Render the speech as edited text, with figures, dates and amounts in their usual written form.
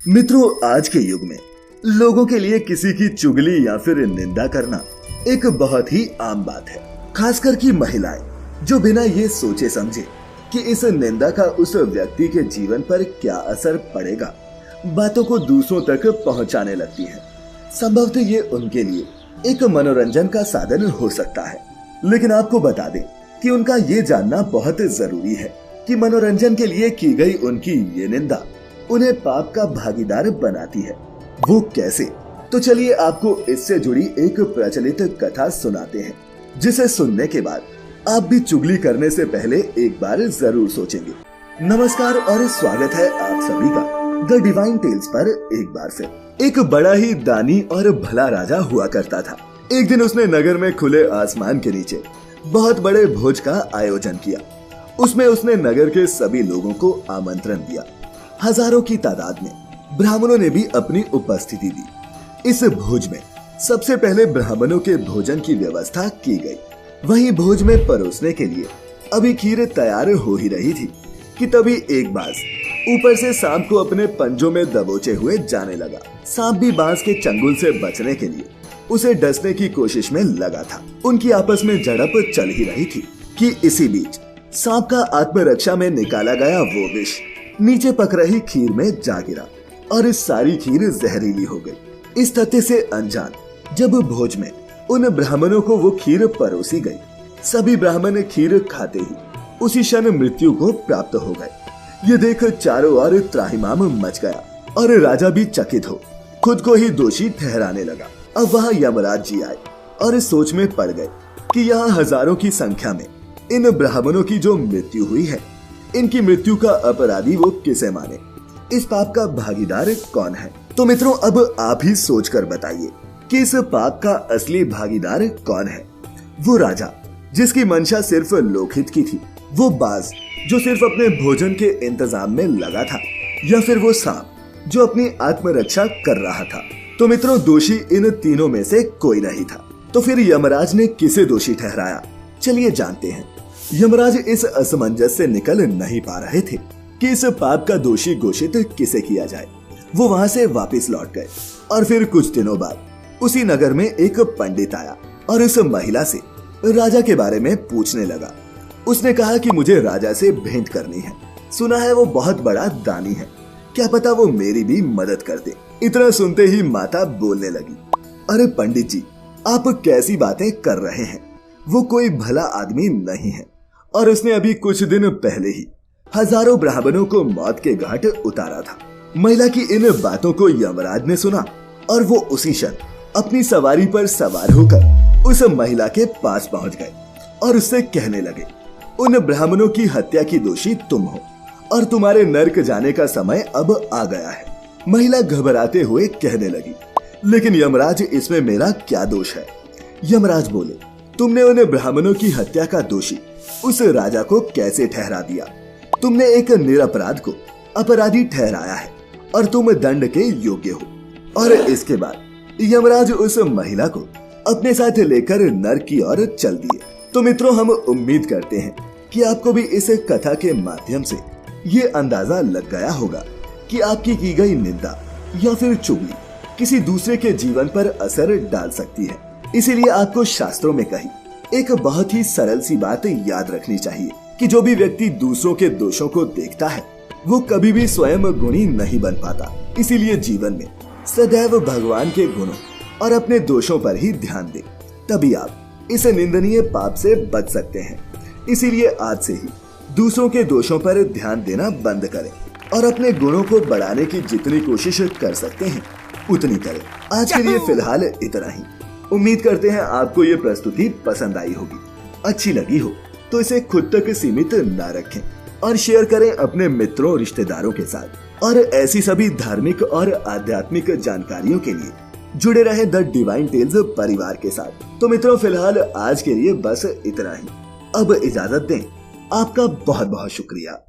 मित्रों, आज के युग में लोगों के लिए किसी की चुगली या फिर निंदा करना एक बहुत ही आम बात है। खासकर कि महिलाएं जो बिना ये सोचे समझे कि इस निंदा का उस व्यक्ति के जीवन पर क्या असर पड़ेगा, बातों को दूसरों तक पहुंचाने लगती हैं। संभवतः ये उनके लिए एक मनोरंजन का साधन हो सकता है, लेकिन आपको बता दें कि उनका ये जानना बहुत जरूरी है कि मनोरंजन के लिए की गई उनकी ये निंदा उन्हें पाप का भागीदार बनाती है। वो कैसे? तो चलिए आपको इससे जुड़ी एक प्रचलित कथा सुनाते हैं, जिसे सुनने के बाद आप भी चुगली करने से पहले एक बार जरूर सोचेंगे। नमस्कार और स्वागत है आप सभी का द डिवाइन टेल्स पर एक बार से। एक बड़ा ही दानी और भला राजा हुआ करता था। एक दिन उसने नगर में खुले आसमान के नीचे बहुत बड़े भोज का आयोजन किया। उसमें उसने नगर के सभी लोगों को आमंत्रण दिया। हजारों की तादाद में ब्राह्मणों ने भी अपनी उपस्थिति दी। इस भोज में सबसे पहले ब्राह्मणों के भोजन की व्यवस्था की गई। वहीं भोज में परोसने के लिए अभी खीर तैयार हो ही रही थी कि तभी एक बाज ऊपर से सांप को अपने पंजों में दबोचे हुए जाने लगा। सांप भी बाज के चंगुल से बचने के लिए उसे डसने की कोशिश में लगा था। उनकी आपस में झड़प चल ही रही थी कि इसी बीच सांप का आत्मरक्षा में निकाला गया वो विष नीचे पक रही खीर में जा गिरा और इस सारी खीर जहरीली हो गई। इस तथ्य से अनजान जब भोज में उन ब्राह्मणों को वो खीर परोसी गई, सभी ब्राह्मण खीर खाते ही उसी क्षण मृत्यु को प्राप्त हो गए। ये देख चारों ओर त्राहिमाम मच गया और राजा भी चकित हो खुद को ही दोषी ठहराने लगा। अब वहाँ यमराज जी आए और इस सोच में पड़ गए कि यहाँ हजारों की संख्या में इन ब्राह्मणों की जो मृत्यु हुई है, इनकी मृत्यु का अपराधी वो किसे माने, इस पाप का भागीदार कौन है। तो मित्रों, अब आप ही सोच कर बताइए कि इस पाप का असली भागीदार कौन है। वो राजा जिसकी मंशा सिर्फ लोकहित की थी, वो बाज जो सिर्फ अपने भोजन के इंतजाम में लगा था, या फिर वो सांप जो अपनी आत्मरक्षा कर रहा था। तो मित्रों, दोषी इन तीनों में से कोई नहीं था। तो फिर यमराज ने किसे दोषी ठहराया, चलिए जानते हैं। यमराज इस असमंजस से निकल नहीं पा रहे थे कि इस पाप का दोषी घोषित किसे किया जाए। वो वहां से वापस लौट गए और फिर कुछ दिनों बाद उसी नगर में एक पंडित आया और इस महिला से राजा के बारे में पूछने लगा। उसने कहा कि मुझे राजा से भेंट करनी है, सुना है वो बहुत बड़ा दानी है, क्या पता वो मेरी भी मदद कर दे। इतना सुनते ही माता बोलने लगी, अरे पंडित जी, आप कैसी बातें कर रहे हैं, वो कोई भला आदमी नहीं है और उसने अभी कुछ दिन पहले ही हजारों ब्राह्मणों को मौत के घाट उतारा था। महिला की इन बातों को यमराज ने सुना और वो उसी क्षण अपनी सवारी पर सवार होकर उस महिला के पास पहुंच गए और उससे कहने लगे, उन ब्राह्मणों की हत्या की दोषी तुम हो और तुम्हारे नरक जाने का समय अब आ गया है। महिला घबराते हुए कहने लगी, लेकिन यमराज, इसमें मेरा क्या दोष है। यमराज बोले, तुमने उन ब्राह्मणों की हत्या का दोषी उस राजा को कैसे ठहरा दिया। तुमने एक निरपराध को अपराधी ठहराया है और तुम दंड के योग्य हो। और इसके बाद यमराज उस महिला को अपने साथ लेकर नरक की ओर चल दिए। तो मित्रों, हम उम्मीद करते हैं कि आपको भी इस कथा के माध्यम से ये अंदाजा लग गया होगा कि आपकी की गई निंदा या फिर चुगली किसी दूसरे के जीवन पर असर डाल सकती है। इसीलिए आपको शास्त्रों में कही एक बहुत ही सरल सी बात याद रखनी चाहिए कि जो भी व्यक्ति दूसरों के दोषों को देखता है, वो कभी भी स्वयं गुणी नहीं बन पाता। इसीलिए जीवन में सदैव भगवान के गुणों और अपने दोषों पर ही ध्यान दें, तभी आप इस निंदनीय पाप से बच सकते हैं। इसीलिए आज से ही दूसरों के दोषों पर ध्यान देना बंद करें और अपने गुणों को बढ़ाने की जितनी कोशिश कर सकते हैं उतनी करें। आज के लिए फिलहाल इतना ही। उम्मीद करते हैं आपको ये प्रस्तुति पसंद आई होगी। अच्छी लगी हो तो इसे खुद तक सीमित न रखें और शेयर करें अपने मित्रों, रिश्तेदारों के साथ। और ऐसी सभी धार्मिक और आध्यात्मिक जानकारियों के लिए जुड़े रहें द डिवाइन टेल्स परिवार के साथ। तो मित्रों, फिलहाल आज के लिए बस इतना ही। अब इजाजत दें। आपका बहुत बहुत शुक्रिया।